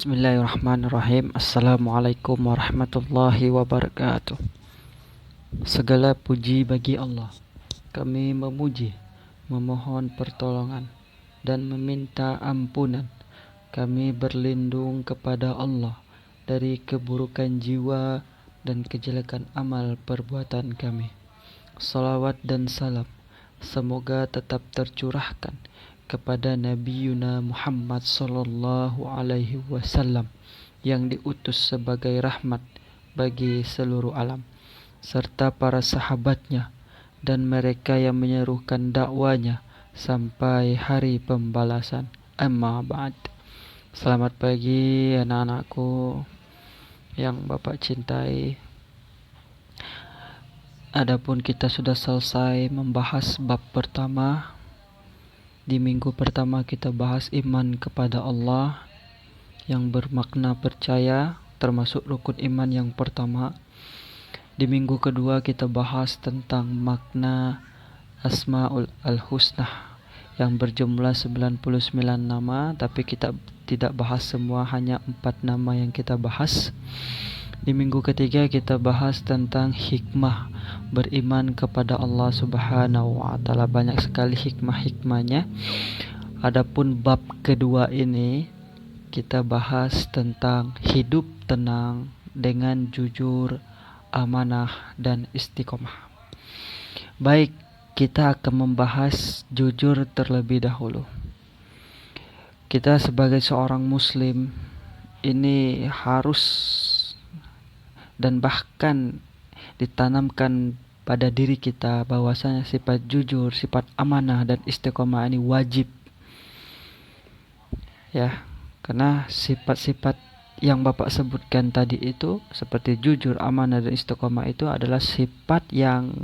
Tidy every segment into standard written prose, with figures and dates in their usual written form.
Bismillahirrahmanirrahim. Assalamualaikum warahmatullahi wabarakatuh. Segala puji bagi Allah. Kami memuji, memohon pertolongan, dan meminta ampunan. Kami berlindung kepada Allah dari keburukan jiwa dan kejelekan amal perbuatan kami. Salawat dan salam semoga tetap tercurahkan kepada Nabi Yuna Muhammad sallallahu alaihi wasallam yang diutus sebagai rahmat bagi seluruh alam, serta para sahabatnya dan mereka yang menyerukan dakwanya sampai hari pembalasan. Amma ba'd. Selamat pagi anak-anakku yang Bapak cintai. Adapun kita sudah selesai membahas bab pertama. Di minggu pertama kita bahas iman kepada Allah yang bermakna percaya, termasuk rukun iman yang pertama. Di minggu kedua kita bahas tentang makna Asmaul Al-Husna yang berjumlah 99 nama, tapi kita tidak bahas semua, hanya 4 nama yang kita bahas. Di minggu ketiga kita bahas tentang hikmah beriman kepada Allah Subhanahu wa taala. Banyak sekali hikmah-hikmahnya. Adapun bab kedua ini kita bahas tentang hidup tenang dengan jujur, amanah, dan istiqomah. Baik, kita akan membahas jujur terlebih dahulu. Kita sebagai seorang muslim ini harus dan bahkan ditanamkan pada diri kita bahwasanya sifat jujur, sifat amanah, dan istiqomah ini wajib, ya, karena sifat-sifat yang Bapak sebutkan tadi itu seperti jujur, amanah, dan istiqomah itu adalah sifat yang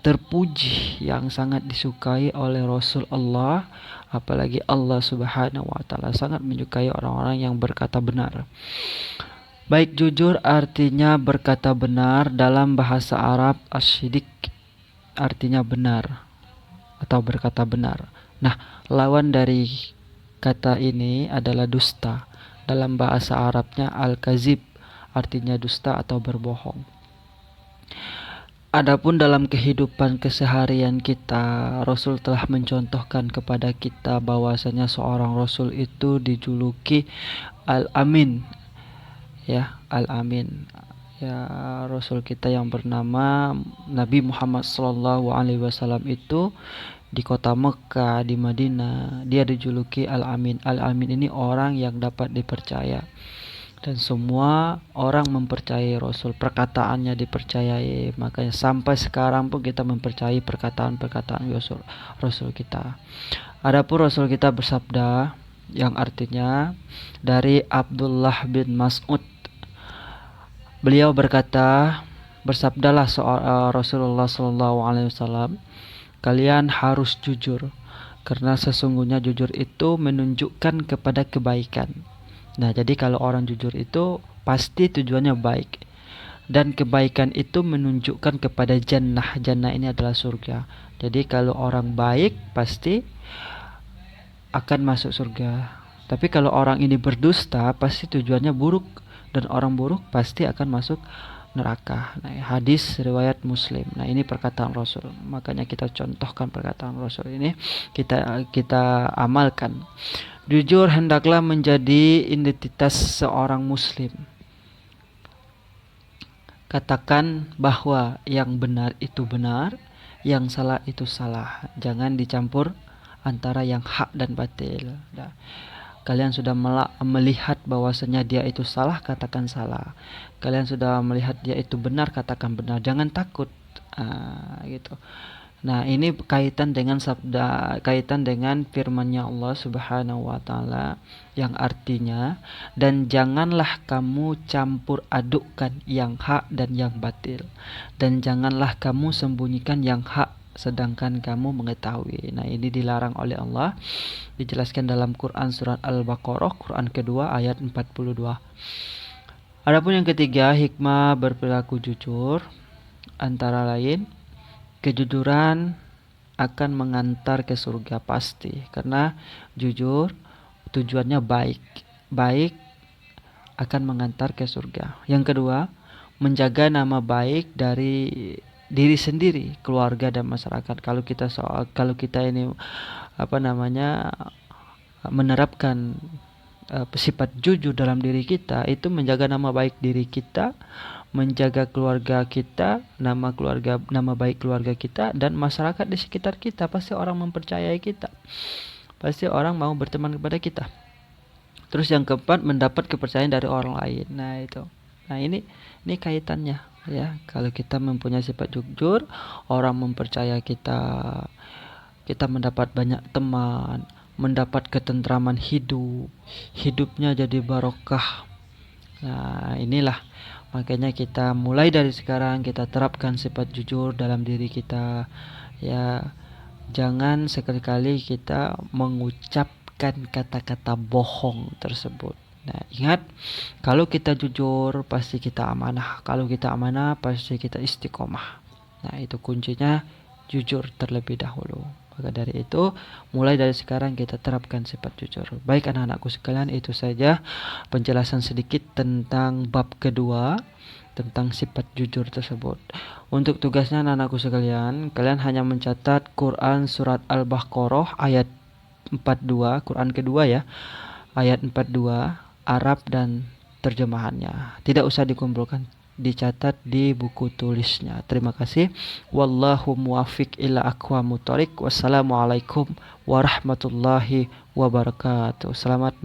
terpuji, yang sangat disukai oleh Rasul Allah, apalagi Allah Subhanahu wa taala sangat menyukai orang-orang yang berkata benar. Baik, jujur artinya berkata benar. Dalam bahasa Arab asyidik artinya benar atau berkata benar. Nah, lawan dari kata ini adalah dusta. Dalam bahasa Arabnya al-kazib artinya dusta atau berbohong. Adapun dalam kehidupan keseharian kita, Rasul telah mencontohkan kepada kita bahwasanya seorang Rasul itu dijuluki Al-Amin, ya, Al-Amin, ya. Rasul kita yang bernama Nabi Muhammad sallallahu alaihi wasallam itu di kota Mekah, di Madinah, dia dijuluki Al-Amin. Al-Amin ini orang yang dapat dipercaya, dan semua orang mempercayai Rasul, perkataannya dipercayai. Makanya sampai sekarang pun kita mempercayai perkataan-perkataan Rasul kita. Adapun Rasul kita bersabda, yang artinya dari Abdullah bin Mas'ud, beliau berkata, bersabdalah Rasulullah sallallahu alaihi wasallam, kalian harus jujur karena sesungguhnya jujur itu menunjukkan kepada kebaikan. Nah, jadi kalau orang jujur itu pasti tujuannya baik, dan kebaikan itu menunjukkan kepada jannah. Jannah ini adalah surga. Jadi kalau orang baik pasti akan masuk surga. Tapi kalau orang ini berdusta pasti tujuannya buruk, dan orang buruk pasti akan masuk neraka. Nah, hadis riwayat Muslim. Nah, ini perkataan Rasul. Makanya kita contohkan perkataan Rasul ini, kita amalkan. Jujur hendaklah menjadi identitas seorang muslim. Katakan bahwa yang benar itu benar, yang salah itu salah. Jangan dicampur antara yang hak dan batil. Nah, kalian sudah melihat bahwasanya dia itu salah, katakan salah. Kalian sudah melihat dia itu benar, katakan benar. Jangan takut, gitu. Nah, ini kaitan dengan firman-Nya Allah Subhanahu wa taala yang artinya, dan janganlah kamu campur adukkan yang hak dan yang batil, dan janganlah kamu sembunyikan yang hak sedangkan kamu mengetahui. Nah, ini dilarang oleh Allah, dijelaskan dalam Quran surat Al-Baqarah, Quran kedua ayat 42. Adapun yang ketiga, hikmah berperilaku jujur antara lain kejujuran akan mengantar ke surga pasti, karena jujur tujuannya baik, baik akan mengantar ke surga. Yang kedua, menjaga nama baik dari diri sendiri, keluarga dan masyarakat. Kalau kita ini menerapkan sifat jujur dalam diri kita, itu menjaga nama baik diri kita, menjaga keluarga kita, nama baik keluarga kita dan masyarakat di sekitar kita. Pasti orang mempercayai kita, pasti orang mau berteman kepada kita. Terus yang keempat, mendapat kepercayaan dari orang lain. Nah ini kaitannya ya. Kalau kita mempunyai sifat jujur, orang mempercaya kita, kita mendapat banyak teman, mendapat ketentraman hidupnya jadi barokah. Nah inilah makanya kita mulai dari sekarang kita terapkan sifat jujur dalam diri kita ya. Jangan sekali-kali kita mengucapkan kata-kata bohong tersebut. Nah ingat, kalau kita jujur pasti kita amanah, kalau kita amanah pasti kita istiqomah. Nah itu kuncinya, jujur terlebih dahulu. Maka dari itu, mulai dari sekarang kita terapkan sifat jujur. Baik anak-anakku sekalian, itu saja penjelasan sedikit tentang bab kedua, tentang sifat jujur tersebut. Untuk tugasnya anak-anakku sekalian, kalian hanya mencatat Quran surat Al-Baqarah ayat 42, Quran kedua ya, ayat 42, Arab dan terjemahannya. Tidak usah dikumpulkan, dicatat di buku tulisnya. Terima kasih. Wallahu muwaffiq ila aqwamut thoriq. Wassalamualaikum warahmatullahi wabarakatuh. Selamat